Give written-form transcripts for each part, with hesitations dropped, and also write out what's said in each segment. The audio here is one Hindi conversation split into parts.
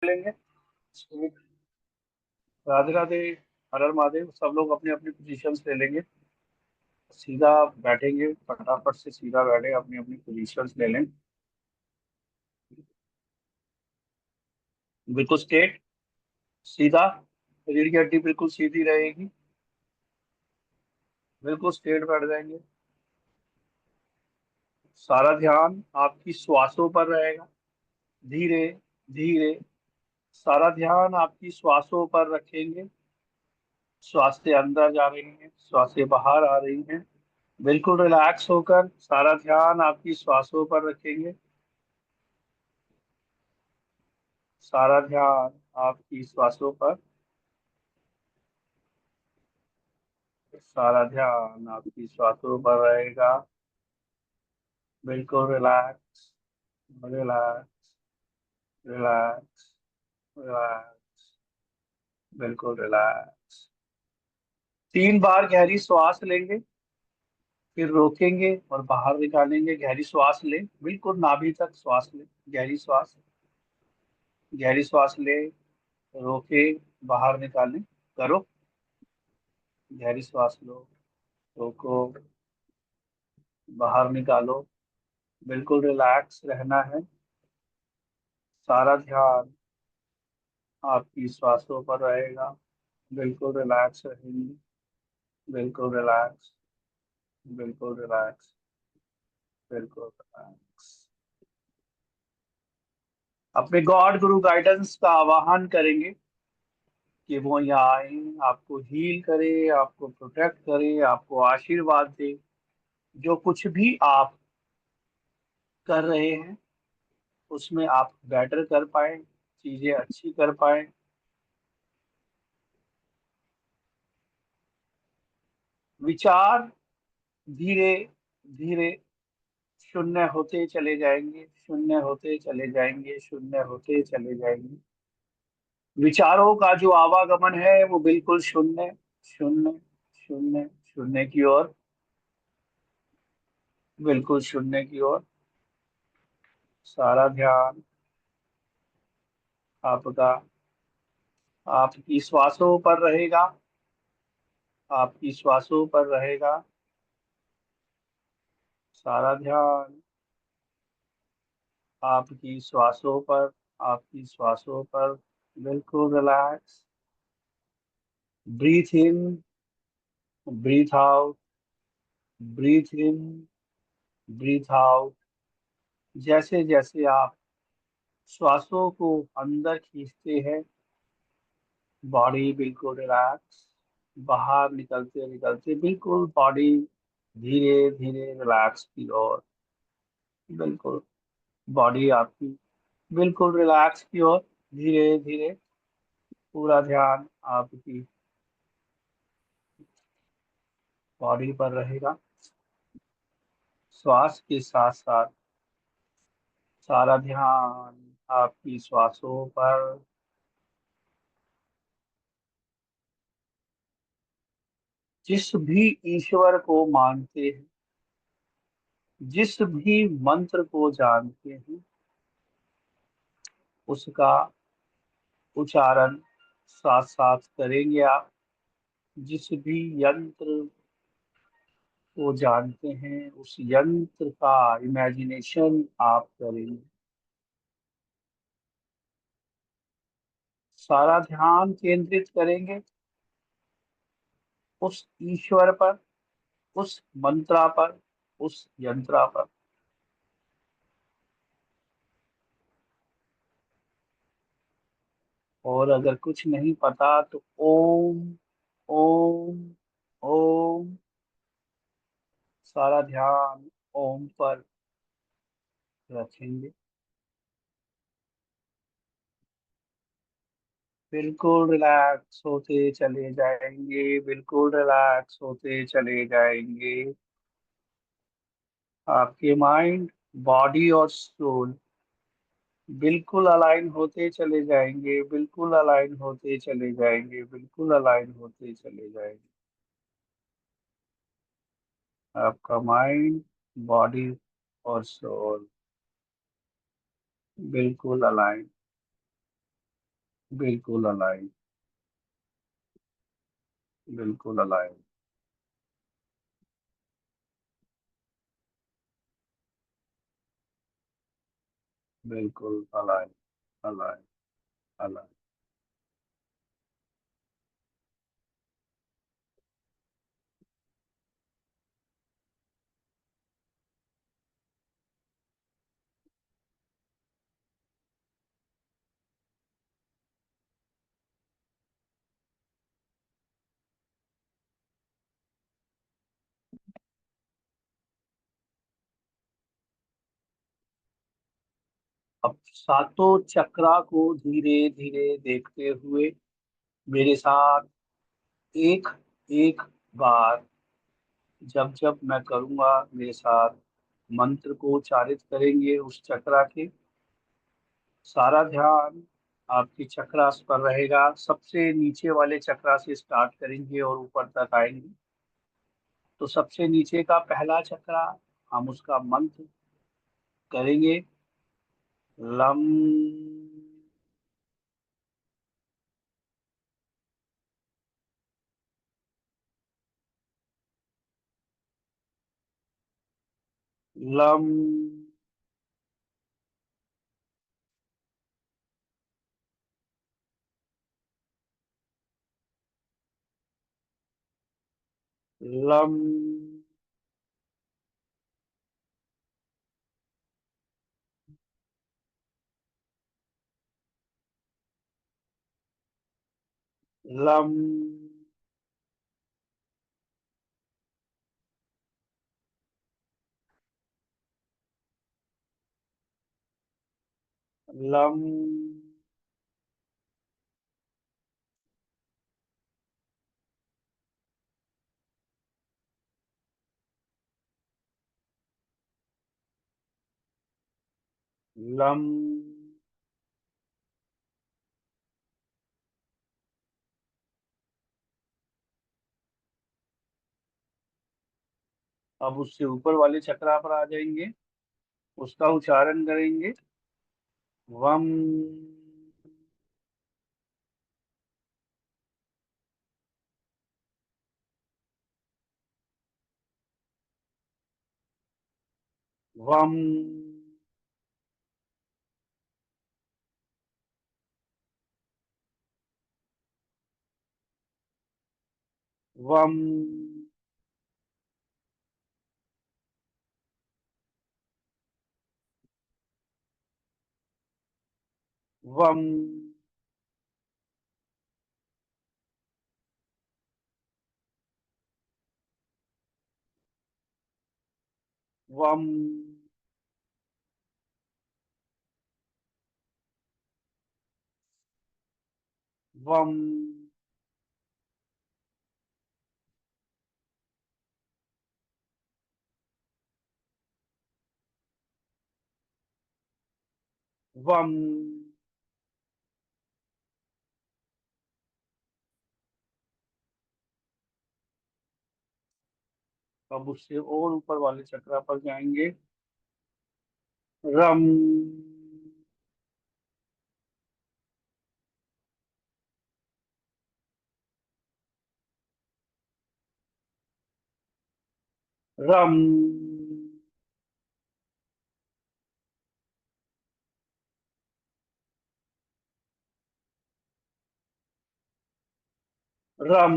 लेंगे। राधे राधे। हर हर महादेव। सब लोग अपनी अपनी पोजीशंस ले लेंगे। सीधा बैठेंगे, फटाफट से सीधा बैठे, अपनी अपनी पोजीशंस ले लें। बिल्कुल स्ट्रेट, सीधा। रीढ़ की हड्डी बिल्कुल सीधी रहेगी। बिल्कुल स्ट्रेट बैठ जाएंगे। सारा ध्यान आपकी श्वासों पर रहेगा। धीरे धीरे सारा ध्यान आपकी श्वासों पर रखेंगे। श्वासें अंदर जा रही हैं, श्वासें बाहर आ रही हैं। बिल्कुल रिलैक्स होकर सारा ध्यान आपकी श्वासों पर रखेंगे। सारा ध्यान आपकी श्वासों पर। सारा ध्यान आपकी श्वासों पर रहेगा। बिल्कुल रिलैक्स, रिलैक्स, रिलैक्स, रिलैक्स। बिल्कुल रिलैक्स। 3 बार गहरी श्वास लेंगे, फिर रोकेंगे और बाहर निकालेंगे। गहरी श्वास लें, बिल्कुल नाभि तक श्वास लें। गहरी श्वास, गहरी श्वास ले, रोके, बाहर निकालें। करो। गहरी श्वास लो, रोको, बाहर निकालो। बिल्कुल रिलैक्स रहना है। सारा ध्यान आपकी श्वासों पर रहेगा। बिल्कुल रिलैक्स रहेंगे। बिल्कुल रिलैक्स, बिल्कुल रिलैक्स, बिल्कुल रिलैक्स। अपने गॉड गुरु गाइडेंस का आवाहन करेंगे कि वो यहाँ आए, आपको हील करे, आपको प्रोटेक्ट करे, आपको आशीर्वाद दे। जो कुछ भी आप कर रहे हैं उसमें आप बेटर कर पाए, चीजें अच्छी कर पाए। विचार धीरे धीरे शून्य होते चले जाएंगे, शून्य होते चले जाएंगे, शून्य होते चले जाएंगे। विचारों का जो आवागमन है वो बिल्कुल शून्य, शून्य, शून्य, शून्य की ओर। बिल्कुल शून्य की ओर। सारा ध्यान आपका आपकी श्वासों पर रहेगा। आपकी श्वासों पर रहेगा। सारा ध्यान आपकी श्वासों पर, आपकी श्वासों पर। बिल्कुल रिलैक्स। ब्रीथ इन, ब्रीथ आउट, ब्रीथ इन, ब्रीथ आउट। जैसे जैसे आप श्वासों को अंदर खींचते हैं, बॉडी बिल्कुल रिलैक्स। बाहर निकलते निकलते बिल्कुल बॉडी धीरे धीरे रिलैक्स की ओर। बिल्कुल बॉडी आपकी बिल्कुल रिलैक्स की ओर धीरे धीरे। पूरा ध्यान आपकी बॉडी पर रहेगा। श्वास के साथ साथ सारा ध्यान आपकी श्वासों पर। जिस भी ईश्वर को मानते हैं, जिस भी मंत्र को जानते हैं, उसका उच्चारण साथ साथ करेंगे आप। जिस भी यंत्र को जानते हैं उस यंत्र का इमेजिनेशन आप करेंगे। सारा ध्यान केंद्रित करेंगे उस ईश्वर पर, उस मंत्रा पर, उस यंत्रा पर। और अगर कुछ नहीं पता तो ओम, ओम, ओम। सारा ध्यान ओम पर रखेंगे। बिल्कुल रिलैक्स होते चले जाएंगे, बिल्कुल रिलैक्स होते चले जाएंगे। आपके माइंड, बॉडी और सोल बिल्कुल अलाइन होते चले जाएंगे, बिल्कुल अलाइन होते चले जाएंगे, बिल्कुल अलाइन होते चले जाएंगे। आपका माइंड, बॉडी और सोल बिल्कुल अलाइन। बिल्कुल अलाइन। बिल्कुल अलाइन। बिल्कुल अलाइन। अलाइन। अलाइन। अब सातों चक्रा को धीरे धीरे देखते हुए मेरे साथ एक एक बार, जब जब मैं करूंगा मेरे साथ मंत्र को उच्चारित करेंगे उस चक्रा के। सारा ध्यान आपके चक्रास पर रहेगा। सबसे नीचे वाले चक्रा से स्टार्ट करेंगे और ऊपर तक आएंगे। तो सबसे नीचे का पहला चक्रा, हम उसका मंत्र करेंगे। Lump. Lump. Lump. Lump. Lump. Lump. अब उससे ऊपर वाले चक्रा पर आ जाएंगे। उसका उच्चारण करेंगे। वम। वम। वम। वम। वम। वम। वम। अब उससे और ऊपर वाले चक्रा पर जाएंगे। रम। रम। रम।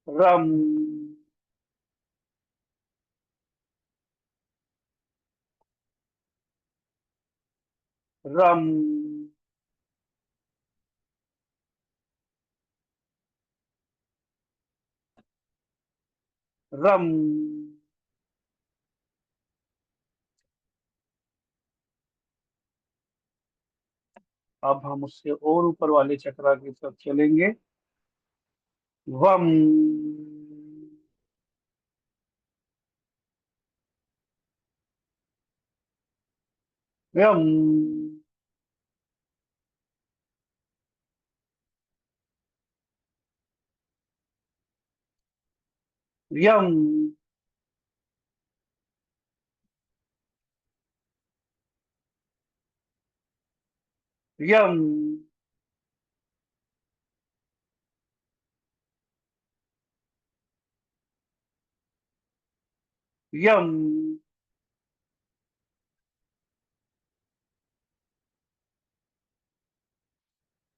रम। रम। रम। अब हम उससे और ऊपर वाले चक्रा की तरफ चलेंगे। वम। यम। यम। यम। यम।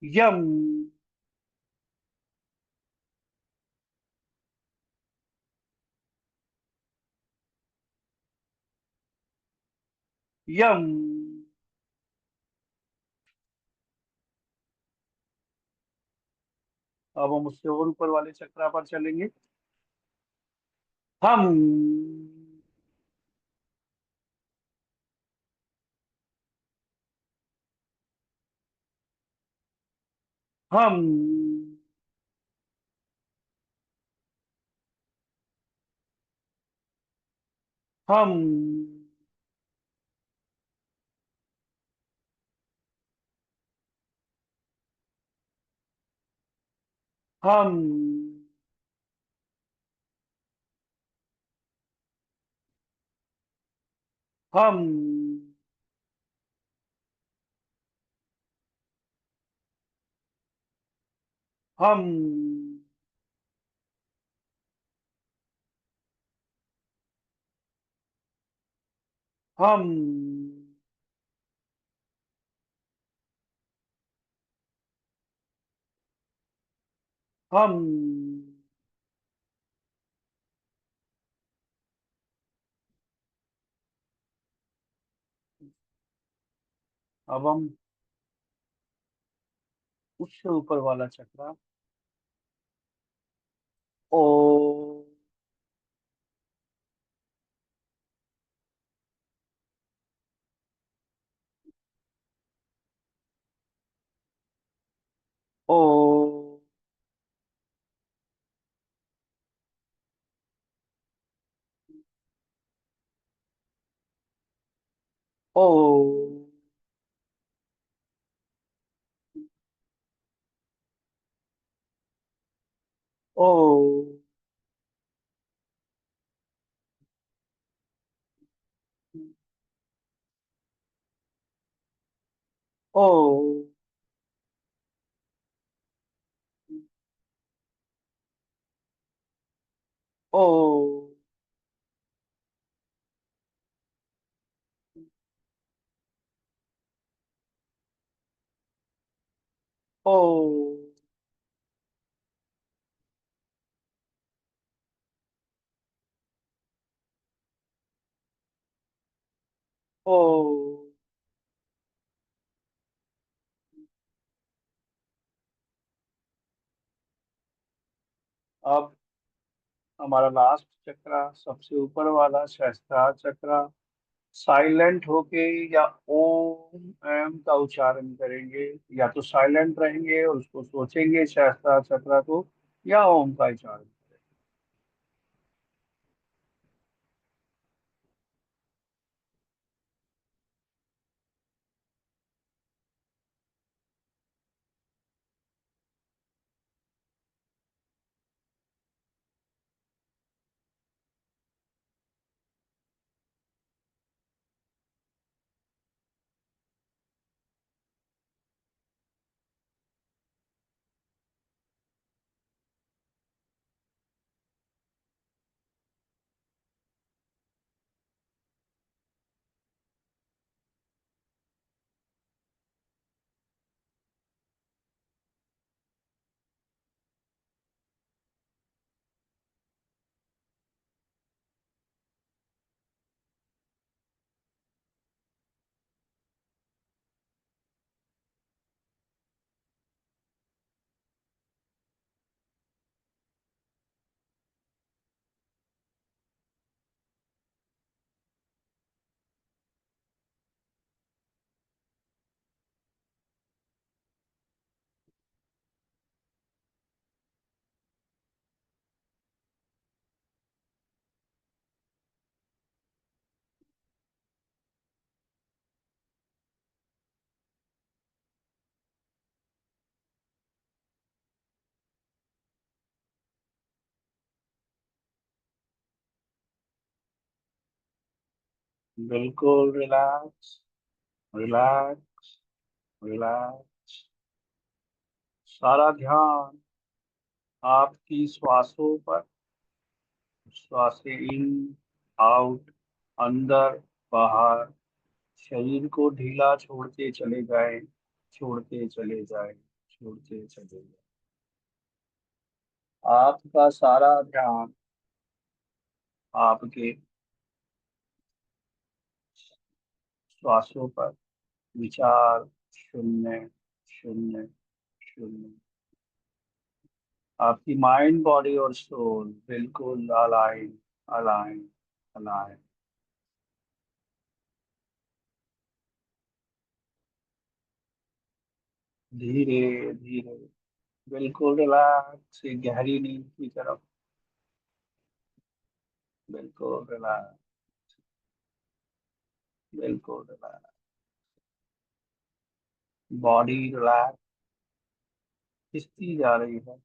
यम। यम। अब हम उससे और ऊपर वाले चक्रा पर चलेंगे। हम। हम। हम। हम। हम। हम। हम। हम। अब हम उससे ऊपर वाला चक्रा। ओ। ओ। ओ। ओ। ओ। ओ। ओ। ओ। अब हमारा लास्ट चक्रा, सबसे ऊपर वाला सहस्त्रार चक्रा। साइलेंट होके या ओम एम का उच्चारण करेंगे, या तो साइलेंट रहेंगे और उसको सोचेंगे सहस्त्रार चक्रा को, या ओम का उच्चारण करेंगे। बिल्कुल रिलैक्स। रिलैक्स। रिलैक्स। सारा ध्यान आपकी श्वासों पर, श्वासें इन, आउट, अंदर, बाहर। शरीर को ढीला छोड़ते चले जाएं, छोड़ते चले जाएं, छोड़ते चले जाएं। आपका सारा ध्यान आपके श्वासों पर, विचार शून्य, शून्य, शून्य। आपकी माइंड, बॉडी और सोल बिल्कुल अलाइन, अलाइन, अलाइन। धीरे धीरे, बिल्कुल रिलैक्स, एक गहरी नींद की तरफ। बिल्कुल रिलैक्स, बिल्कुल रिलैक्स। बॉडी रिलैक्स, खिंचती जा रही है,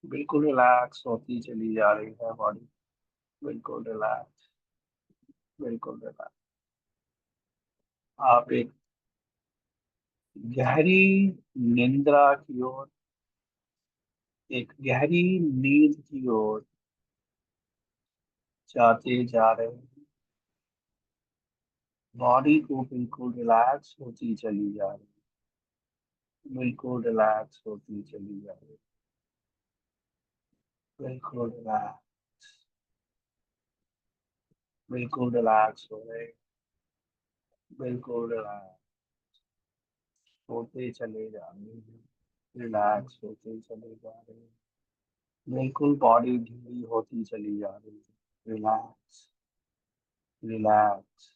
बिल्कुल रिलैक्स होती चली जा रही है बॉडी। बिल्कुल रिलैक्स, बिल्कुल रिलैक्स। आप एक गहरी निंद्रा की ओर, एक गहरी नींद की ओर जाते जा रहे हैं। बॉडी को बिल्कुल रिलैक्स होती चली जा रही है, बिल्कुल रिलैक्स होती चली जा रही है, बिल्कुल रिलैक्स, बिल्कुल रिलैक्स हो रहे हैं, बिल्कुल रिलैक्स होते चले जा रहे हैं, रिलैक्स होते चले जा रहे हैं। बिल्कुल बॉडी ढीली होती चली जा रही है। Relax, relax,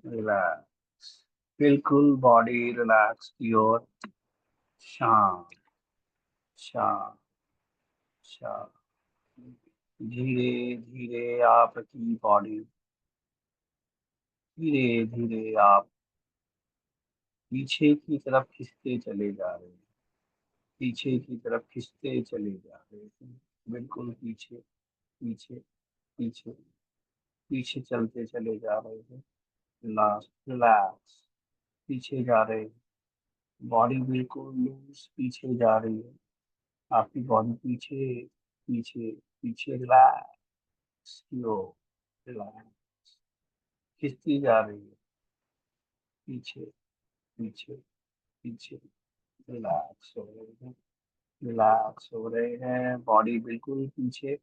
relax. बिल्कुल बॉडी रिलैक्स की ओर, शांत, शांत, शांत। धीरे धीरे आपकी बॉडी, धीरे धीरे आप पीछे की तरफ खिंचते चले जा रहे हैं, पीछे की तरफ खिंचते चले जा रहे हैं। बिल्कुल पीछे, पीछे, पीछे, पीछे चलते चले जा रहे हैं। रिलैक्स, रिलैक्स, पीछे जा रहे हैं। बॉडी बिल्कुल लूज पीछे जा रही है। आपकी बॉडी पीछे, पीछे, पीछे रिलैक्स की ओर, रिलैक्स, खिंचती जा रही है। पीछे, पीछे, पीछे, रिलैक्स हो रहे हैं, रिलैक्स हो रहे हैं। बॉडी बिल्कुल पीछे,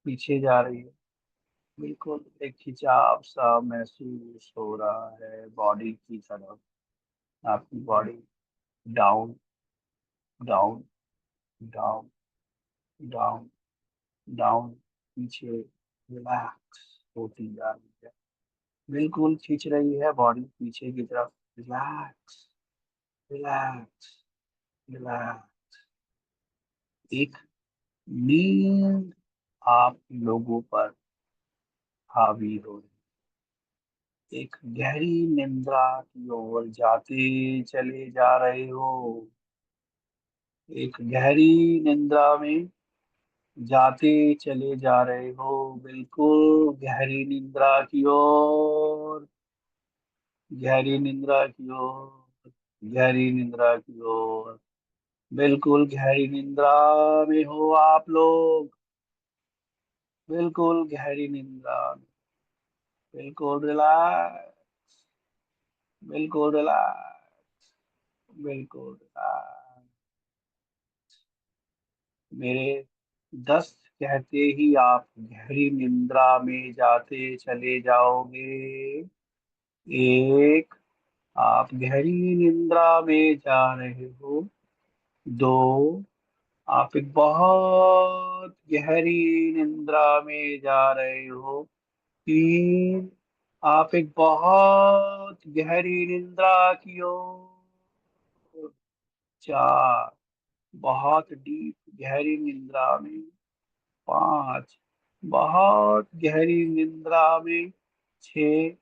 पीछे जा रही है। बिल्कुल एक खिंचाव सा महसूस हो रहा है बॉडी की तरफ। आपकी body down, down, down, down, down, पीछे रिलैक्स होती जा रही है। बिल्कुल खींच रही है बॉडी पीछे की तरफ। Relax, relax, relax. एक नींद आप लोगों पर हावी हो रही, एक गहरी निंद्रा की ओर जाते चले जा रहे हो। एक गहरी निंद्रा में जाते चले जा रहे हो, बिल्कुल गहरी निंद्रा की ओर, गहरी निंद्रा की ओर, गहरी निंद्रा की ओर। बिल्कुल गहरी निंद्रा में हो आप लोग, बिल्कुल गहरी निंद्रा में, बिल्कुल रिलैक्स, बिल्कुल रिलैक्स, बिल्कुल रिलैक्स। मेरे 10 कहते ही आप गहरी निंद्रा में जाते चले जाओगे। एक, आप गहरी निंद्रा में जा रहे हो। दो, आप एक बहुत गहरी निंद्रा में जा रहे हो। तीन, आप एक बहुत गहरी निंद्रा की ओर। चार, बहुत डीप गहरी निंद्रा में। पांच, बहुत गहरी निंद्रा में। छह,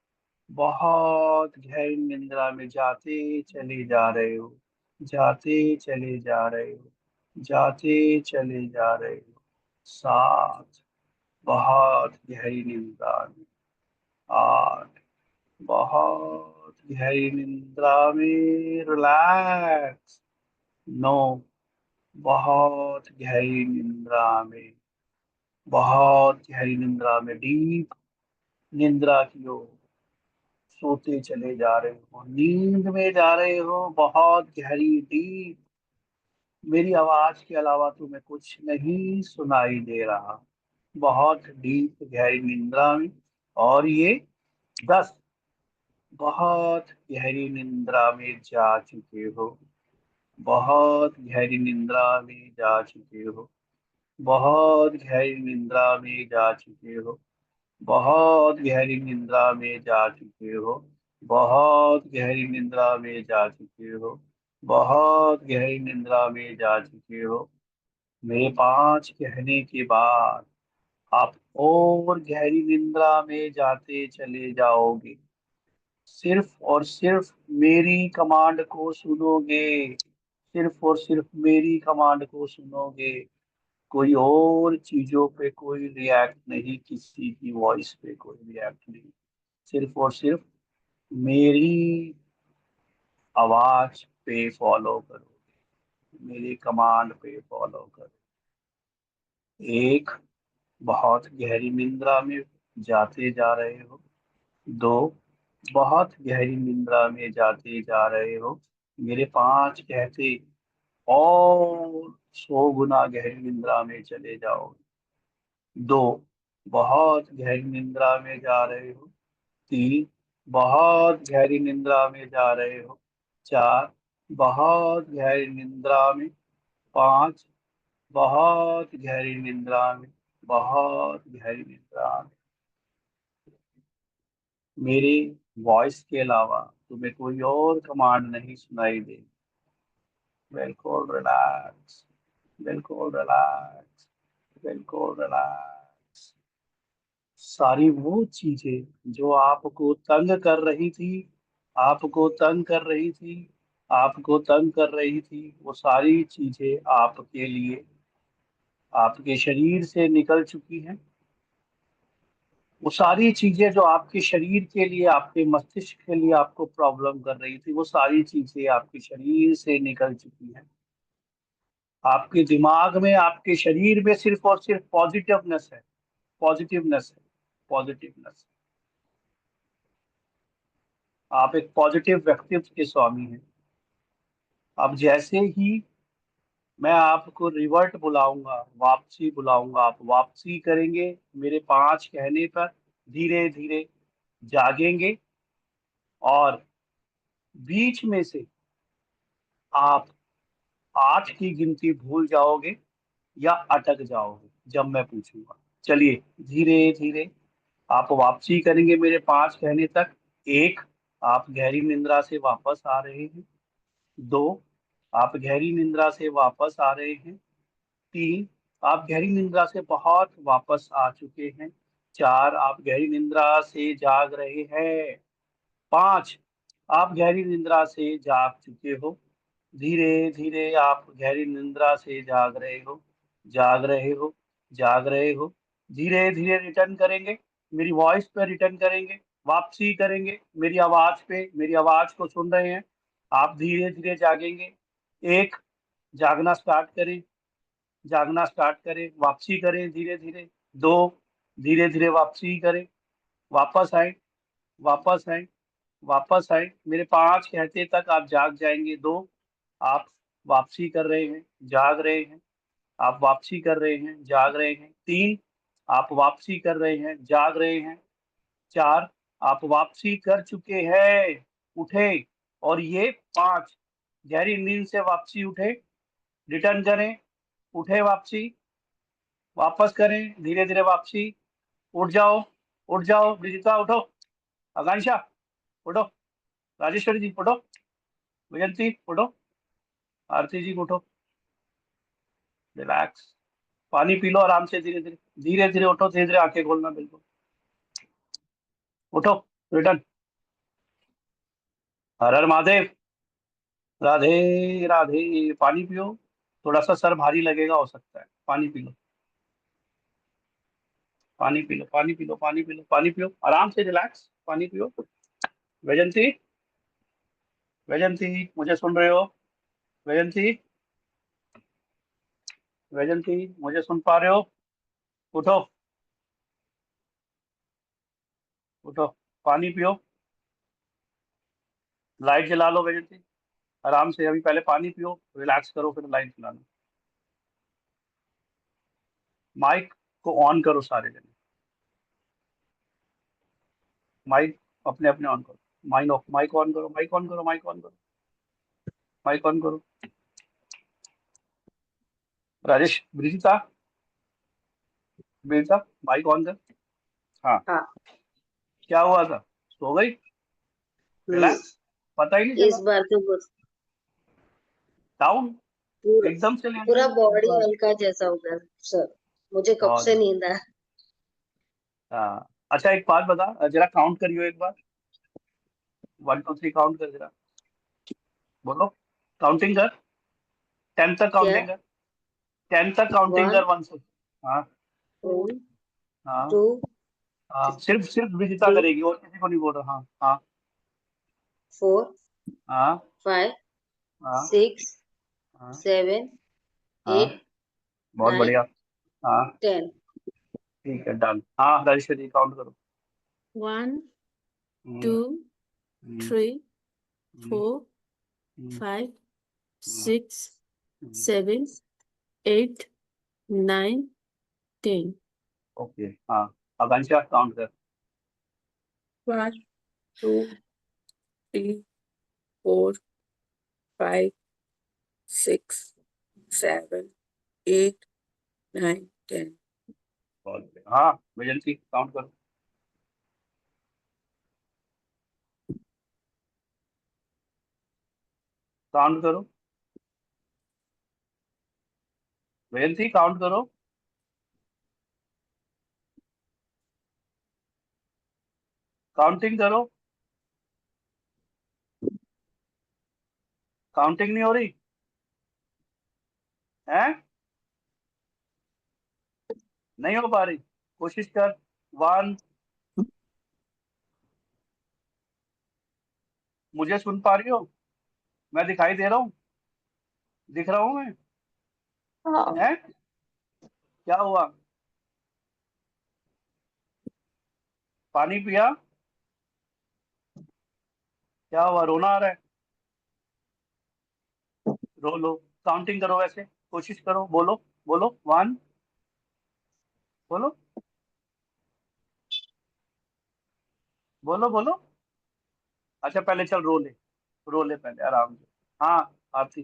बहुत गहरी निंद्रा में जाते चले जा रहे हो, जाते चले जा रहे हो, जाते चले जा रहे हो। सात, बहुत गहरी निंद्रा में। आठ, बहुत गहरी निद्रा में रिलैक्स। 9, बहुत गहरी निद्रा में, बहुत गहरी निद्रा में, डीप निद्रा की ओर सोते चले जा रहे हो, नींद में जा रहे हो, बहुत गहरी डीप। मेरी आवाज के अलावा तुम्हें कुछ नहीं सुनाई दे रहा, बहुत डीप गहरी निद्रा में। और ये 10, बहुत गहरी निद्रा में जा चुके हो, बहुत गहरी निद्रा में जा चुके हो, बहुत गहरी निद्रा में जा चुके हो, बहुत गहरी निद्रा में जा चुके हो, बहुत गहरी निद्रा में जा चुके हो, बहुत गहरी निद्रा में जा चुके हो। मेरे 5 कहने के बाद आप और गहरी निद्रा में जाते चले जाओगे। सिर्फ और सिर्फ मेरी कमांड को सुनोगे, सिर्फ और सिर्फ मेरी कमांड को सुनोगे। कोई और चीजों पे कोई रिएक्ट नहीं, किसी की वॉइस पे कोई रिएक्ट नहीं, सिर्फ और सिर्फ मेरी आवाज पे फॉलो करो, मेरी कमांड पे फॉलो करो। एक, बहुत गहरी निद्रा में जाते जा रहे हो। 2, बहुत गहरी निद्रा में जाते जा रहे हो। मेरे 5 कहते और 100 गुना गहरी निद्रा में चले जाओ। 2, बहुत गहरी निद्रा में जा रहे हो। 3, बहुत गहरी निद्रा में जा रहे हो। 4, बहुत गहरी निद्रा में। 5, बहुत गहरी निद्रा में, बहुत गहरी निद्रा में। मेरे वॉइस के अलावा तुम्हें कोई और कमांड नहीं सुनाई दे। बिल्कुल रिलैक्स, बिल्कुल रिलैक्स, बिल्कुल रिलैक्स। सारी वो चीजें जो आपको तंग कर रही थी, आपको तंग कर रही थी, आपको तंग कर रही थी, वो सारी चीजें आपके लिए, आपके शरीर से निकल चुकी हैं। वो सारी चीजें जो आपके शरीर के लिए, आपके मस्तिष्क के लिए आपको प्रॉब्लम कर रही थी, वो सारी चीजें आपके शरीर से निकल चुकी हैं। आपके दिमाग में, आपके शरीर में सिर्फ और सिर्फ पॉजिटिवनेस है, पॉजिटिवनेस है, पॉजिटिवनेस। आप एक पॉजिटिव व्यक्तित्व के स्वामी हैं। अब जैसे ही मैं आपको रिवर्ट बुलाऊंगा, वापसी बुलाऊंगा, आप वापसी करेंगे मेरे 5 कहने पर, धीरे धीरे जागेंगे और बीच में से आप 8 की गिनती भूल जाओगे या अटक जाओगे जब मैं पूछूंगा। चलिए, धीरे धीरे आप वापसी करेंगे मेरे 5 कहने तक। 1, आप गहरी निद्रा से वापस आ रहे हैं। 2, आप गहरी निद्रा से वापस आ रहे हैं। 3, आप गहरी निद्रा से बहुत वापस आ चुके हैं। 4, आप गहरी निद्रा से जाग रहे हैं। 5, आप गहरी निद्रा से जाग चुके हो। धीरे धीरे आप गहरी निद्रा से जाग रहे हो, जाग रहे हो, जाग रहे हो। धीरे धीरे रिटर्न करेंगे, मेरी वॉइस पे रिटर्न करेंगे, वापसी करेंगे मेरी आवाज पे, मेरी आवाज को सुन रहे हैं। आप धीरे धीरे जागेंगे। 1, जागना स्टार्ट करें, जागना स्टार्ट करें, वापसी करें धीरे धीरे। 2, धीरे धीरे वापसी करें, वापस आए, वापस आए, वापस आए। मेरे 5 कहते तक आप जाग जाएंगे। 2, आप वापसी कर रहे हैं, जाग रहे हैं, आप वापसी कर रहे हैं, जाग रहे हैं। 3, आप वापसी कर रहे हैं, जाग रहे हैं। 4, आप वापसी कर चुके हैं, उठे। और ये 5, गहरी नींद से वापसी उठे, रिटर्न करें, उठे वापसी, वापस करें धीरे धीरे वापसी। उठ जाओ, उठ जाओ, ब्रिजिता उठो, आकांक्षा उठो, राजेश्वरी जी उठो, विजंती उठो, आरती जी उठो, रिलैक्स। पानी पी लो आराम से, धीरे धीरे, धीरे धीरे उठो, धीरे धीरे आंखें खोलना, बिल्कुल उठो, रिटर्न। हर हर महादेव, राधे राधे। पानी पियो, थोड़ा सा सर भारी लगेगा, हो सकता है, पानी पी लो, पानी पी लो, पानी पी लो, पानी पी लो, पानी पियो आराम से, रिलैक्स, पानी पियो। वैजंती, वैजंती, मुझे सुन रहे हो? वैजंती, वैजंती, मुझे सुन पा रहे हो? उठो, उठो, पानी पियो, लाइट जला लो वैजंती, आराम से। अभी पहले पानी पियो, रिलैक्स करो, फिर लाइट जलाना। माइक को ऑन करो सारे जने। माइक अपने अपने ऑन करो। माइक ऑन करो, माइक ऑन करो, माइक ऑन करो, माइक ऑन करो। राजेश, ब्रिजिता, ब्रिजिता, माइक ऑन कर। हाँ। हाँ। क्या हुआ था? सो गई? हम्म। रिलैक्स, पता ही नहीं इस चला? बार तो बस डाउन, पूरा एकदम से ले पूरा लिया एक बॉडी बार। हल्का जैसा हो गया सर। मुझे कब बहुत से बढ़िया। नींद है। हाँ, अच्छा एक बात बता, जरा काउंट करियो एक बार। 1 2 3 काउंट कर जरा। बोलो, काउंटिंग कर। 10 तक क्या? काउंटिंग कर। 10 तक काउंटिंग वन, कर, 1 से। हाँ। टू, हाँ। टू, हाँ, सिर्फ सिर्फ विजिता थ्री, करेगी, और किसी को नहीं बोल रहा। हाँ हाँ। फोर, हाँ। फाइव, हाँ। सिक्स, हाँ। सेवन, हाँ, एट, बहुत नाइन, बढ़िया। हाँ, 10। ठीक है, डन। हाँ, राजेश्वरी काउंट करो। 1 2 हम्म, हम्म, 3 हम्म, 4 हम्म, 5 हम्म, 6 हम्म। 7 8 9 10 ओके, हाँ। आकांक्षा काउंट कर। 1 2 3 4 5 6 7 8 9 10 बहुत बढ़िया। हाँ, वैजंती काउंट करो। काउंट करो, वैजंती काउंट करो। काउंटिंग करो। काउंटिंग नहीं हो रही है? नहीं हो पा रही? कोशिश कर। 1। मुझे सुन पा रही हो? मैं दिखाई दे रहा हूँ? दिख रहा हूँ मैं? हाँ। है? क्या हुआ? पानी पिया? क्या हुआ, रोना आ रहा है? रो लो। काउंटिंग करो, वैसे कोशिश करो, बोलो। बोलो 1। बोलो, बोलो, बोलो। अच्छा पहले चल रो ले, रो ले पहले आराम से। हाँ, आरती।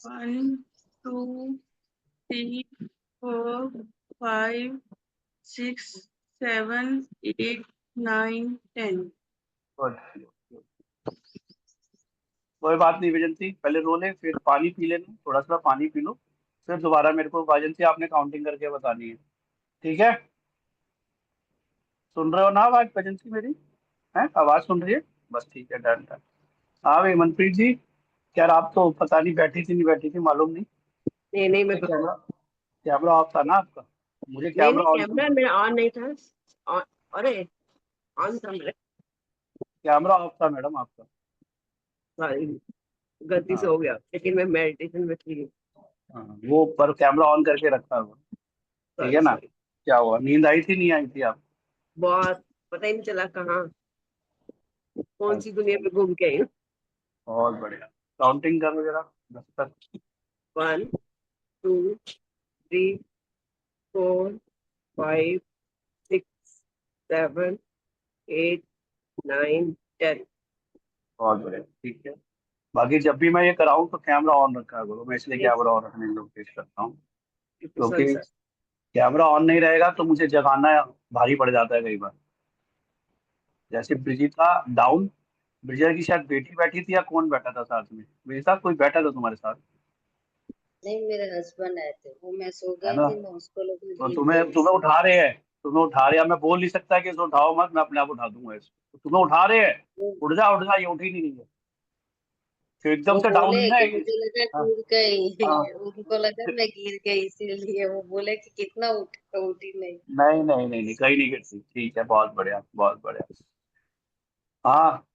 1 2 3 4 5 6 7 8 9 10 गुड। कोई बात नहीं विजंती, पहले रो ले, फिर पानी पी लेना, थोड़ा सा पानी पी लो, फिर दोबारा मेरे को विजंती आपने काउंटिंग करके बतानी है। ठीक है? सुन रहे हो ना आवाज विजंती मेरी? है, आवाज सुन रही है? बस ठीक है, डन डन। हाँ भाई मनप्रीत जी, यार आप तो पता नहीं बैठी थी नहीं बैठी थी, मालूम नहीं। नहीं नहीं, मुझे कैमरा कैमरा ऑफ था ना आपका? मुझे नहीं नहीं, कैमरा ऑन कैमरा करना था। मेरा ऑन नहीं था। ऑन, अरे ऑन था मेरा। कैमरा ऑफ था मैडम आपका। सॉरी, गलती से हाँ। हो गया, लेकिन मैं मेडिटेशन में थी। हाँ, वो पर कैमरा ऑन करके रखा हुआ। ठीक सॉरी है ना? सॉरी। क्या हुआ, नींद आई थी नहीं आई थी आप? बहुत, पता ही नहीं चला कहाँ कौन सी दुनिया अच्छा, में घूम के आई हूँ। बहुत बढ़िया। काउंटिंग करो जरा 10 तक। 1 2 3 4 5 6 7 8 9 10। बहुत बढ़िया, ठीक है। बाकी जब भी मैं ये कराऊं तो कैमरा ऑन रखा करो, मैं इसलिए यस, कैमरा ऑन रखने की कोशिश करता हूँ। कुशल क्योंकि सर। कैमरा ऑन नहीं रहेगा तो मुझे जगाना भारी पड़ जाता है कई बार। जैसे ब्रिजिता डाउन, ब्रिजा की शायद बेटी बैठी थी या कौन बैठा था साथ में? ब्रिजिता कोई बैठा था तुम्हारे साथ? नहीं, मेरे हस्बैंड आए थे, वो मैं सो है गई ना? थी, मैं उसको लोग तो गिर तुम्हें गई तुम्हें इसलिए। उठा रहे हैं, तुम्हें उठा रहे हैं, मैं बोल नहीं सकता कि इसको उठाओ मत, मैं अपने आप उठा दूंगा इसको, तो तुम्हें उठा रहे हैं। वो उठ जा, ये उठी नहीं रही है। फिर एकदम वो से डाउन बोले नहीं ना कि है। मुझे लगा हाँ। गिर गई। हाँ। उनको लगा मैं गिर गई इसीलिए वो बोले कि कितना उठ तो उठी नहीं। नहीं नहीं नहीं नहीं, कहीं नहीं गिरती। ठीक है, बहुत बढ़िया, बहुत बढ़िया। हाँ,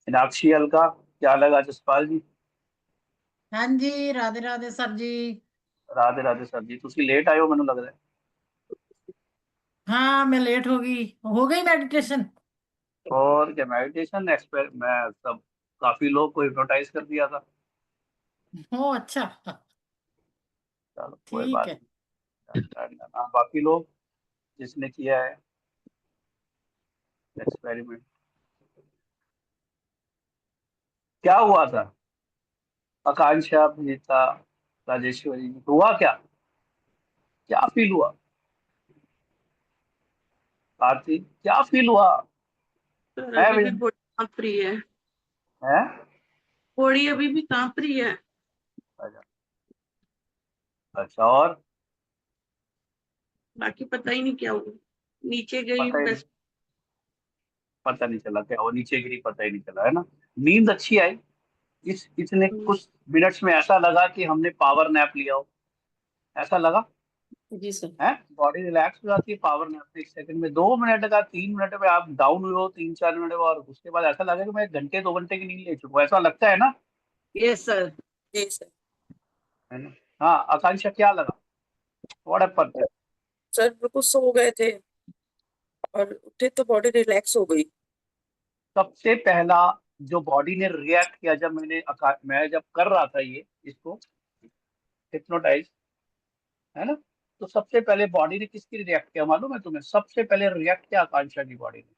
मीनाक्षी अलका क्या लगा जसपाल जी? हाँ जी, राधे राधे सर जी। राधे राधे सर जी, ਤੁਸੀਂ ਲੇਟ ਆਏ ਹੋ ਮੈਨੂੰ ਲੱਗਦਾ है। हाँ, मैं लेट हो गई मेडिटेशन। और क्या मेडिटेशन एक्सपर मैं सब काफी लोग को हिप्नोटाइज कर दिया था। ओ अच्छा। चलो कोई ठीक बात है। नहीं। हाँ, बाकी लोग जिसने किया है एक्सपेरिमेंट, क्या हुआ था? आकांक्षा, गीता, राजेश्वरी, हुआ क्या? क्या फील हुआ? आरती क्या फील हुआ? सर है अभी भी विजन? बॉडी कांप रही है। है? बॉडी अभी भी कांप रही है। अच्छा। अच्छा, और बाकी पता ही नहीं क्या हुआ। नीचे गई पता ही नहीं, बस। पता नहीं चला क्या वो नीचे गिरी, पता ही नहीं चला है ना। नींद अच्छी आई? इस इतने कुछ मिनट्स में ऐसा लगा कि हमने पावर नैप लिया हो, ऐसा लगा जी सर। है? बॉडी रिलैक्स हो जाती है पावर नैप से। 1 सेकंड में, 2 मिनट का, 3 मिनट में आप डाउन हुए हो, 3-4 मिनट में, और उसके बाद ऐसा लगा कि मैं 1 घंटे 2 घंटे की नींद ले चुका हूँ, ऐसा लगता है ना? Yes sir. जी सर। है ना? हाँ आकांक्षा क्या लगा? What happened? सर बिल्कुल सो गए थे और उठे तो बॉडी रिलैक्स हो गई। सबसे पहला जो बॉडी ने रिएक्ट किया जब मैं जब कर रहा था ये इसको हिप्नोटाइज, है ना, तो सबसे पहले बॉडी ने किसकी रिएक्ट किया मालूम है तुम्हें? सबसे पहले रिएक्ट किया आकांक्षा की बॉडी ने।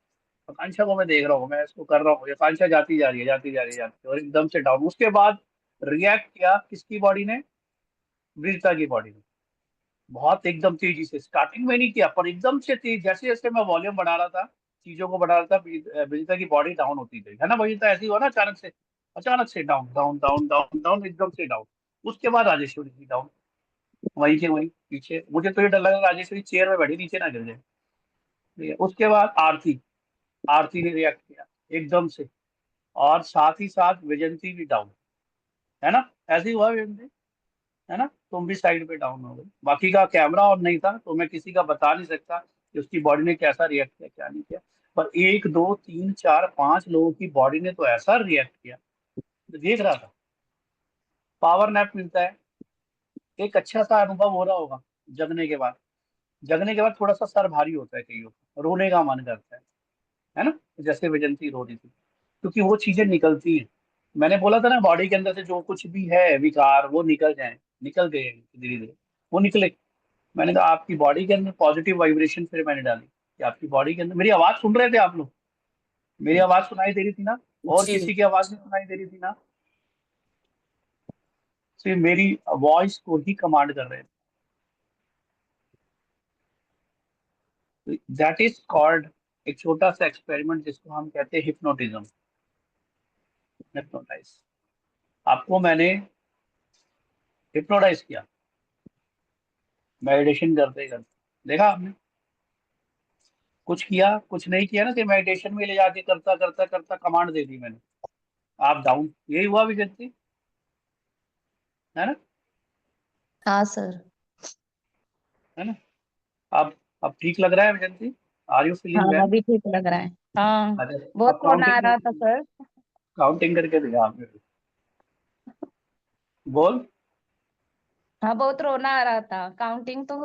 आकांक्षा को मैं देख रहा हूँ, मैं इसको कर रहा हूँ, ये आकांक्षा जाती जा रही है, जाती जा रही है, जाती है, और एकदम से डाउन। उसके बाद रिएक्ट किया किसकी बॉडी ने? ब्रिजता की बॉडी ने। बहुत एकदम तेजी से, स्टार्टिंग में नहीं किया पर एकदम से तेज, जैसे जैसे मैं वॉल्यूम बढ़ा रहा था, चीजों को बढ़ा रहा था, ब्रिजता की बॉडी डाउन होती गई, है ना? ब्रिजता ऐसी हुआ ना, अचानक से down down down down down, एकदम से डाउन। उसके बाद राजेश्वरी की डाउन, वहीं के वहीं पीछे। मुझे तो ये डर लगा राजेश्वरी चेयर में बैठी नीचे ना गिर जाए। ठीक है, उसके बाद आरती, आरती ने रिएक्ट किया एकदम से, और साथ ही साथ विजंती भी डाउन, है ना? ऐसे ही हुआ विजंती, है ना? तुम भी साइड पे डाउन हो गई। बाकी का कैमरा ऑन नहीं था तो मैं किसी का बता नहीं सकता कि उसकी बॉडी ने कैसा रिएक्ट किया, क्या नहीं किया। पर 1 2 3 4 5 लोगों की बॉडी ने तो ऐसा रिएक्ट किया, तो देख रहा था। पावर नैप मिलता है, एक अच्छा सा अनुभव हो रहा होगा। जगने के बाद, जगने के बाद थोड़ा सा सर भारी होता है कईयों को, रोने का मन करता है ना? जैसे विजंती रो रही थी, क्योंकि वो चीजें निकलती हैं। मैंने बोला था ना, बॉडी के अंदर से जो कुछ भी है विकार वो निकल जाए, निकल गए धीरे धीरे, वो निकले। मैंने कहा आपकी बॉडी के अंदर पॉजिटिव वाइब्रेशन फिर मैंने डाली कि आपकी बॉडी के अंदर, मेरी आवाज सुन रहे थे आप लोग? मेरी आवाज सुनाई दे रही थी ना? और जी किसी की आवाज नहीं सुनाई दे रही थी ना? सिर्फ मेरी वॉइस को ही कमांड कर रहे थे। दैट इज कॉल्ड, एक छोटा सा एक्सपेरिमेंट जिसको हम कहते हैं हिप्नोटिज्म, हिप्नोटाइज। आपको मैंने हिप्नोटाइज किया मेडिटेशन करते करते, देखा आपने? कुछ किया कुछ नहीं किया ना, कि मेडिटेशन में ले जाके करता करता करता कमांड दे दी मैंने, आप डाउन, यही हुआ विजय, है ना? हाँ सर। है ना? अब अब ठीक लग रहा है विजय? आर यू फीलिंग हाँ, वेल? अभी ठीक लग रहा है। हाँ, अरे बहुत अब रोना आ काउंटिंग रहा था करके, सर। काउंटिंग करके दिखा आप मेरे को। बोल। हाँ, बहुत रोना आ रहा था। काउंटिंग तो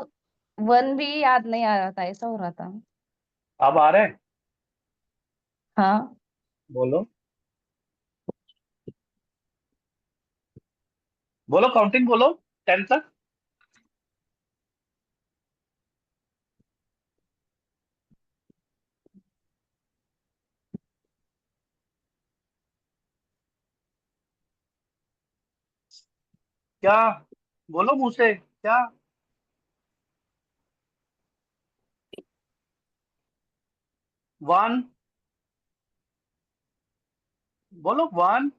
वन भी याद नहीं आ रहा था, ऐसा हो रहा था। अब आ रहे हैं? हाँ। बोलो, बोलो काउंटिंग बोलो, 10 तक। क्या? बोलो मुंह से क्या? वन, बोलो वन,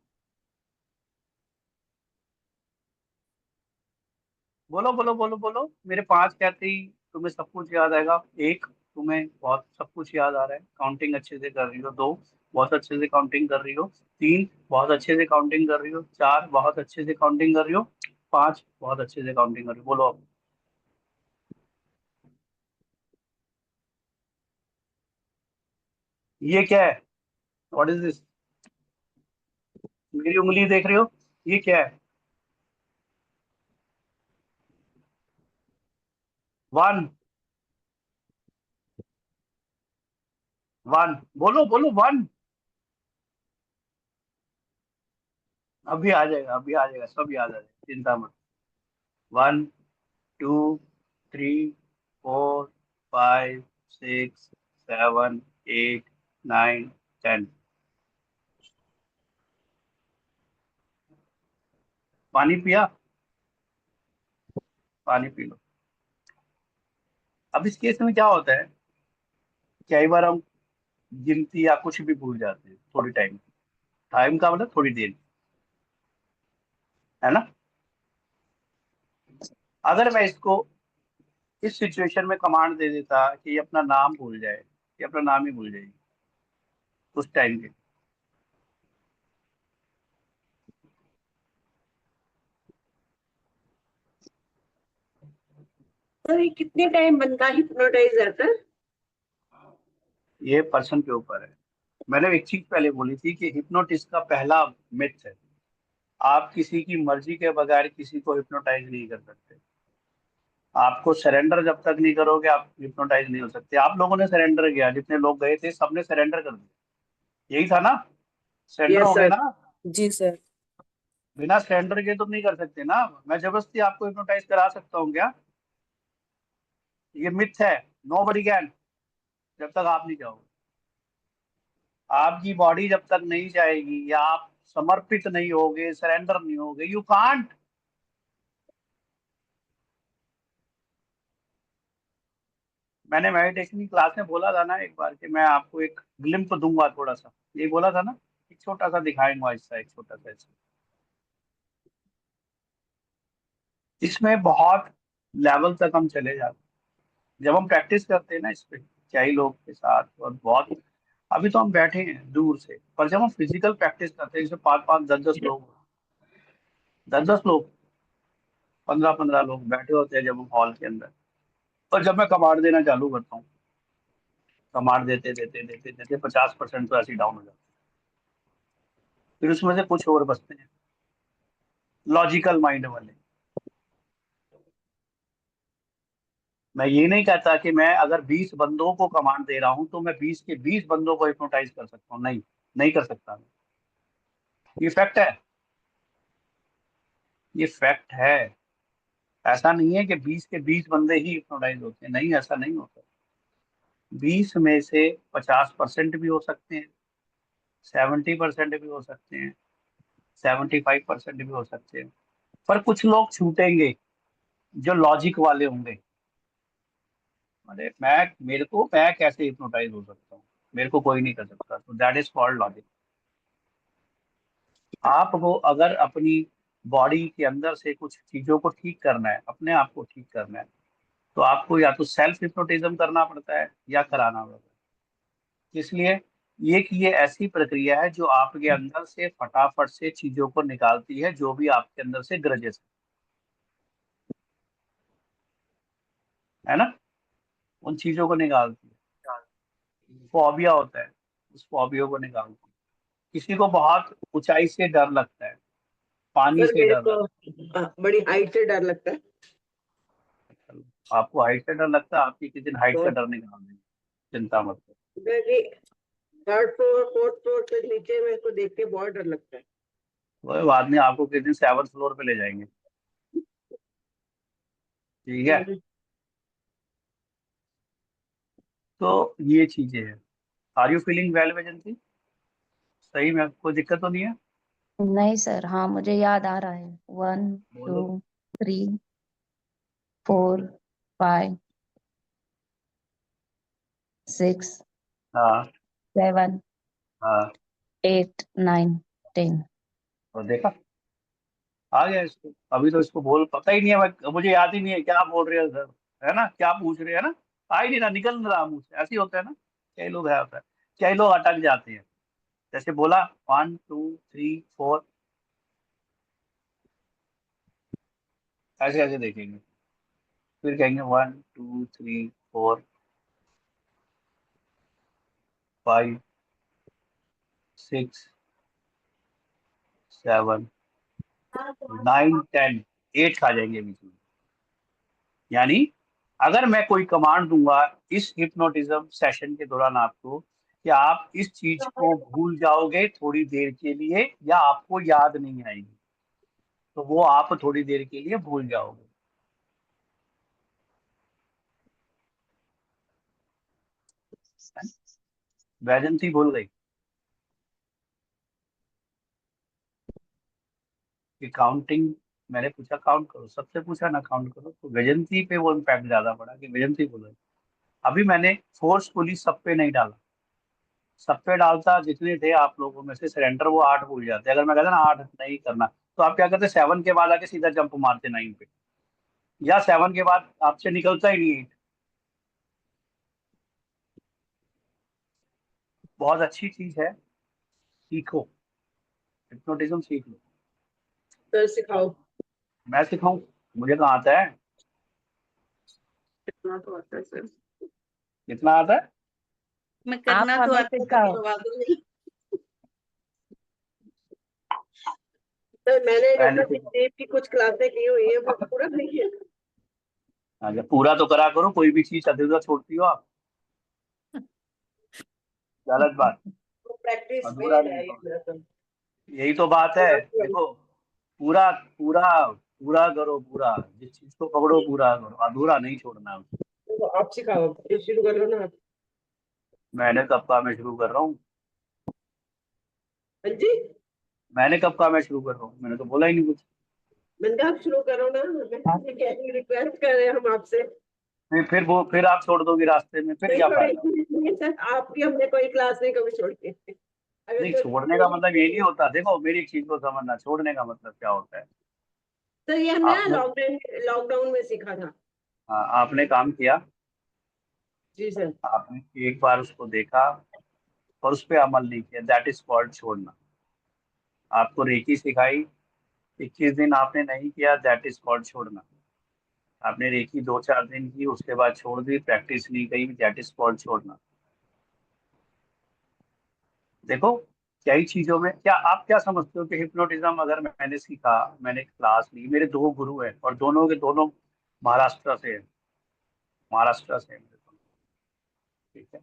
बोलो बोलो बोलो बोलो। मेरे 5 कहते ही तुम्हें सब कुछ याद आएगा। एक, तुम्हें बहुत सब कुछ याद आ रहा है, काउंटिंग अच्छे से कर रही हो। 2, बहुत अच्छे से काउंटिंग कर रही हो। 3, बहुत अच्छे से काउंटिंग कर रही हो। 4, बहुत अच्छे से काउंटिंग कर रही हो। 5, बहुत अच्छे से काउंटिंग कर रही हो। बोलो अब। ये क्या है? What is this? मेरी उंगली देख रहे हो, ये क्या है? 1 1 बोलो बोलो 1। अभी आ जाएगा, अभी आ जाएगा, सब याद आ जाएगा, चिंता मत। 1 2 3 4 5 6 7 8 9 10। पानी पिया? पानी पी लो। अब इस केस में क्या होता है, कई बार हम गिनती या कुछ भी भूल जाते हैं थोड़ी टाइम। टाइम का मतलब थोड़ी देर, है ना? अगर मैं इसको इस सिचुएशन में कमांड दे देता कि ये अपना नाम भूल जाए, ये अपना नाम ही भूल जाएगी उस टाइम के। सर ये कितने टाइम बंदा हिप्नोटाइज रहता है? ये पर्सन के ऊपर है। मैंने एक चीज पहले बोली थी कि हिप्नोटिस्ट का पहला मिथ है, आप किसी की मर्जी के बगैर किसी को हिप्नोटाइज नहीं कर सकते। आपको सरेंडर जब तक नहीं करोगे आप हिप्नोटाइज नहीं हो सकते। आप लोगों ने सरेंडर किया, जितने लोग गए थे सबने सरेंडर कर दिया, यही था ना? सरेंडर यस हो गए सर। ना? जी सर। बिना सरेंडर के तो नहीं कर सकते ना। मैं जबरदस्ती आपको हिप्नोटाइज करा सकता हूँ क्या? ये मिथ है, नो बडी कैन, जब तक आप नहीं जाओगे। आपकी बॉडी जब तक नहीं जाएगी या आप समर्पित नहीं होगे, सरेंडर नहीं होगे, यू कांट। मैंने मेडिटेशन की क्लास में बोला था ना एक बार कि मैं आपको एक ग्लिम्प दूंगा थोड़ा सा, ये बोला था ना, एक छोटा सा दिखाएंगे ऐसा, एक छोटा सा ऐसा। इसमें बहुत लेवल तक हम चले जाते हैं जब हम प्रैक्टिस करते हैं ना इस पे, कई लोग के साथ, और बहुत। अभी तो हम बैठे हैं दूर से, पर जब हम फिजिकल प्रैक्टिस करते हैं, जैसे 5 5 10 10 लोग, 10 10 लोग, 15 15 लोग बैठे होते हैं जब हम हॉल के अंदर, और जब मैं कमांड देना चालू करता हूँ, कमांड देते देते देते देते 50% तो ऐसे डाउन हो जाते हैं। फिर उसमें से कुछ और बचते हैं लॉजिकल माइंड वाले। मैं ये नहीं कहता कि मैं अगर 20 बंदों को कमांड दे रहा हूं तो मैं 20 के 20 बंदों को हिप्नोटाइज कर सकता हूँ, नहीं, नहीं कर सकता मैं। ये फैक्ट है, ये फैक्ट है। ऐसा नहीं है कि 20 के 20 बंदे ही हिप्नोटाइज होते हैं, नहीं, ऐसा नहीं होता। 20 में से 50% भी हो सकते हैं, 70% भी हो सकते हैं, 75% भी हो सकते हैं, पर कुछ लोग छूटेंगे जो लॉजिक वाले होंगे। अरे मैं कैसे हिप्नोटाइज हो सकता हूँ? मेरे को कोई नहीं कर सकता, तो दैट इज कॉल्ड लॉजिक। आपको अगर अपनी बॉडी के अंदर से कुछ चीजों को ठीक करना है, अपने आप को ठीक करना है, तो आपको या तो सेल्फ हिप्नोटिज्म करना पड़ता है या कराना पड़ता है। इसलिए ये ऐसी प्रक्रिया है जो आपके अंदर से फटाफट से चीजों को निकालती है, जो भी आपके अंदर से ग्रजेस है ना, उन चीजों को निकालती है। फोबिया होता है, उस फोबिया को निकालती है। किसी को बहुत ऊंचाई से डर लगता है, पानी सर से मेरे डर को लगता बड़ी हाइट से डर लगता है। है। आपको हाइट से डर लगता है, आपकी किसी दिन हाइट का बहुत। डर निकाल देंगे, चिंता मत करो। क्योंकि थर्ड फ्लोर फोर्थ फ्लोर से नीचे मेरे को देख के बहुत डर लगता है। कोई बात नहीं, आपको किसी दिन 7th फ्लोर पे ले जाएंगे, ठीक है? हम्म। तो ये चीजें हैं। Are you feeling well Vaijanti? सही में कोई दिक्कत तो नहीं है? नहीं सर, हाँ मुझे याद आ रहा है। 1 बोलो। 2 3 4 5 6 हाँ 7 हाँ, 8 9 10। और देखा, आ गया इसको। अभी तो इसको बोल पता ही नहीं है, मुझे याद ही नहीं है क्या बोल रहे हो सर, है ना, क्या पूछ रहे हैं ना, आ ही नहीं रहा, निकल नहीं रहा मुंह से। ऐसे ही होता है ना, कई लोग है होता है, कई लोग अटक जाते हैं। जैसे बोला 1 2 3 4, ऐसे ऐसे देखेंगे, फिर कहेंगे 1 2 3 4 5 6 7, 9, 10, 8 खा जाएंगे बीच में। यानी अगर मैं कोई कमांड दूंगा इस हिप्नोटिज्म सेशन के दौरान आपको कि आप इस चीज को भूल जाओगे थोड़ी देर के लिए या आपको याद नहीं आएगी, तो वो आप थोड़ी देर के लिए भूल जाओगे। वैजंती भूल गई कि काउंटिंग, मैंने पूछा काउंट करो, सबसे पूछा ना काउंट करो, तो वैजंती पे वो इम्पैक्ट ज्यादा पड़ा कि वैजंती भूल गई। अभी मैंने फोर्सफुली सब पे नहीं डाला, सब पे डालता जितने थे आप लोगों में से सरेंडर वो 8 भूल जाते। अगर मैं कहता ना 8 नहीं करना, तो आप क्या करते 7 के बाद आके सीधा जंप मारते 9 पे, या 7 के बाद आपसे निकलता ही नहीं 8। बहुत अच्छी चीज है, सीखो, हिप्नोटिज्म सीख लो। सर सिखाओ। मैं सिखाऊं? मुझे कहाँ आता है, करना तो आता है सर, कितना आता है? मैं आप करना तो हमें आता है, सिखाओ। करवा दूंगी। सर मैंने मैंने डॉक्टर देव की कुछ क्लासें की हुई है, वो पूरा नहीं किया। अच्छा पूरा तो करा करो, कोई भी चीज अधूरा छोड़ती हो आप, गलत बात। वो प्रैक्टिस में अधूरा नहीं है ये छोड़ना, मेरा तो। यही तो बात है। देखो पूरा पूरा पूरा करो, पूरा जिस चीज को पकड़ो पूरा करो, अधूरा नहीं छोड़ना। तो आप सिखाओ, ये शुरू कर लो ना आप। मैंने कब कहा मैं शुरू कर रहा हूँ? हाँ जी, मैंने कब कहा मैं शुरू कर रहा हूँ? मैंने तो बोला ही नहीं कुछ। मैंने कहा आप शुरू करो ना, रिक्वेस्ट कर रहे हैं हम आपसे। फिर वो फिर आप छोड़ दोगे रास्ते में, फिर नहीं क्या फायदा? छोड़ेंगे सर, आपकी हमने कोई क्लास नहीं कभी छोड़ी। अगर नहीं, जो छोड़ने का मतलब ये नहीं होता। देखो मेरी एक चीज को समझना, छोड़ने का मतलब क्या होता है। सर ये हमने ना आपने, लॉकडाउन में सीखा था। हाँ, आपने काम किया, जी सर। आपने एक बार उसको देखा और उस पर अमल नहीं किया, दैट इज कॉल्ड छोड़ना। आपको रेकी सिखाई, 21 दिन आपने नहीं किया, दैट इज कॉल्ड छोड़ना। आपने रेकी 2-4 दिन की, उसके बाद छोड़ दी, प्रैक्टिस नहीं की, दैट इज कॉल्ड छोड़ना। देखो कई चीजों में क्या आप क्या समझते हो कि हिप्नोटिज्म अगर मैंने सीखा, मैंने क्लास ली, मेरे 2 गुरु हैं और दोनों के दोनों महाराष्ट्र से हैं, महाराष्ट्र से हैं मेरे दोनों, ठीक है,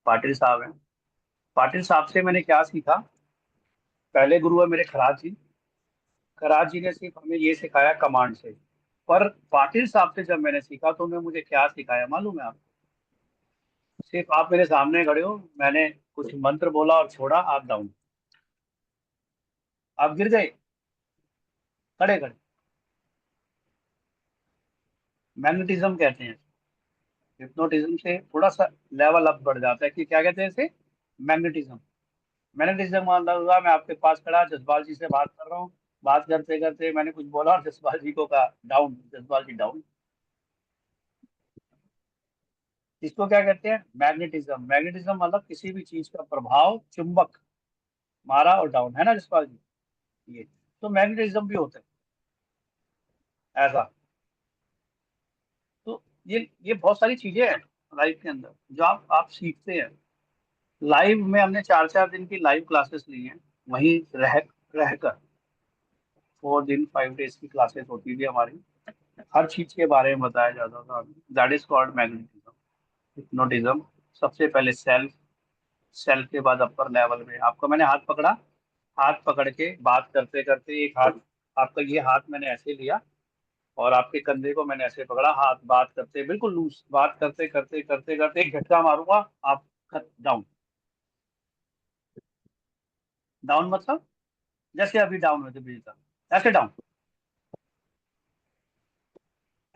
पाटिल साहब हैं। पाटिल साहब से मैंने क्या सीखा, पहले गुरु है मेरे खराज जी। खराज जी ने सिर्फ हमें ये सिखाया कमांड से, पर पाटिल साहब से जब मैंने सीखा तो उन्होंने मुझे क्या सिखाया मालूम है आपको? सिर्फ आप मेरे सामने खड़े हो, मैंने कुछ मंत्र बोला और छोड़ा, आप डाउन, आप गिर गए खड़े खड़े। मैग्नेटिज्म कहते हैं, हिप्नोटिज्म से थोड़ा सा लेवल अप बढ़ जाता है कि क्या कहते हैं इसे, मैग्नेटिज्म। मैग्नेटिज्म मतलब हुआ मैं आपके पास खड़ा जसपाल जी से बात कर रहा हूँ, बात करते करते मैंने कुछ बोला और जसपाल जी को कहा डाउन, जसपाल जी डाउन। इसको क्या कहते हैं, मैग्नेटिज्म। मैग्नेटिज्म मतलब किसी भी चीज का प्रभाव, चुंबक मारा और डाउन, है ना जसपाल जी? ये तो मैग्नेटिज्म भी होता है ऐसा। तो ये बहुत सारी चीजें हैं लाइफ के अंदर जो आप सीखते हैं। लाइव में हमने 4-4 दिन की लाइव क्लासेस ली हैं, वहीं रहकर 4 दिन 5 डेज की क्लासेस होती थी हमारी, हर चीज के बारे में बताया जाता था। That is called magnetism, hypnotism. सबसे पहले सेल्फ, सेल्फ के बाद अपर लेवल में आपको मैंने हाथ पकड़ा, हाथ पकड़ के बात करते करते एक हाथ, आपका ये हाथ मैंने ऐसे लिया और आपके कंधे को मैंने ऐसे पकड़ा, हाथ बात करते बिल्कुल लूज, बात करते करते करते करते एक झटका मारूंगा, आप डाउन। डाउन मतलब जैसे अभी डाउन हुए थे बिजली, ऐसे डाउन,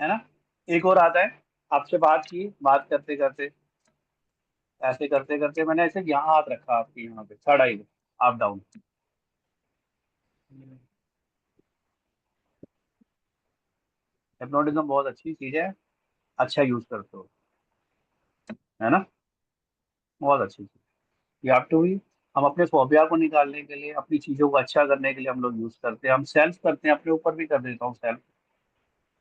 है ना? एक और आता है, आपसे बात की, बात करते करते ऐसे करते करते मैंने ऐसे यहाँ हाथ रखा आपके यहाँ पे, थर्ड आई, आप डाउन। हिप्नोटिज्म बहुत अच्छी चीज है, अच्छा यूज करते हो, है ना? बहुत अच्छी चीज, यू हैव टू बी। हम अपने फोबिया को निकालने के लिए, अपनी चीजों को अच्छा करने के लिए हम लोग यूज करते हैं, हम सेल्फ करते हैं, अपने ऊपर भी कर देता हूँ सेल्फ,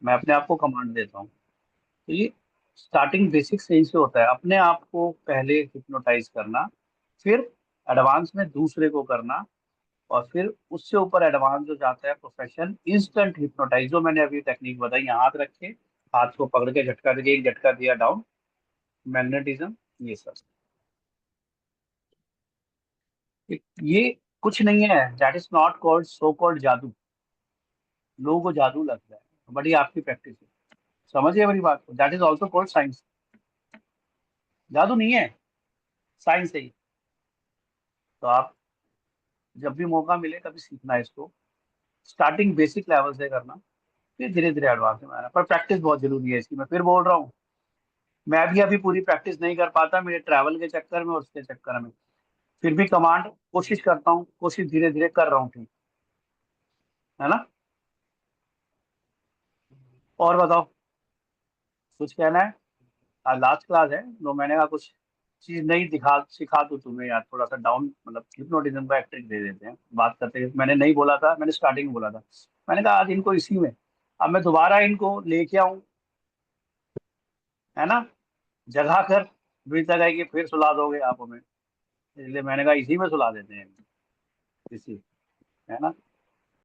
मैं अपने आप को कमांड देता हूँ। तो ये स्टार्टिंग बेसिक से ही से होता है, अपने आप को पहले हिप्नोटाइज करना, फिर एडवांस में दूसरे को करना, और फिर उससे ऊपर एडवांस जो जाता है प्रोफेशन इंस्टेंट हिप्नोटाइज, जो मैंने अभी टेक्निक बताई, यहाँ हाथ रखे, हाथ को पकड़ के झटका दिया, एक झटका दिया डाउन, मैग्नेटिज्म, ये सब। ये कुछ नहीं है, that is not called so called जादू। लोगों को जादू लगता है, बट ये आपकी प्रैक्टिस है। समझिए मेरी बात को, that is also called science. जादू नहीं है, साइंस है ये। तो आप जब भी मौका मिले कभी सीखना है इसको, स्टार्टिंग बेसिक लेवल से करना, फिर धीरे धीरे एडवांस में आना, पर प्रैक्टिस बहुत जरूरी है इसकी। मैं फिर बोल रहा हूँ, मैं भी अभी पूरी प्रैक्टिस नहीं कर पाता, मेरे ट्रैवल के चक्कर में और उसके चक्कर में, फिर भी कमांड कोशिश करता हूँ, कोशिश धीरे धीरे कर रहा हूँ, ठीक है ना। और बताओ, कुछ कहना है? आज लास्ट क्लास है, तो मैंने कहा कुछ चीज नहीं सिखा दूं तुम्हें यार, थोड़ा सा डाउन, मतलब हिप्नोटिज्म का एक ट्रिक दे देते हैं बात करते हैं। मैंने नहीं बोला था, मैंने स्टार्टिंग में बोला था, मैंने कहा आज इनको इसी में, अब मैं दोबारा इनको लेके आऊं, है ना, जगा कर, मुझे लगा कि फिर सुला दोगे आप हमें, इसलिए मैंने कहा इसी में सुला देते हैं, इसी, है ना।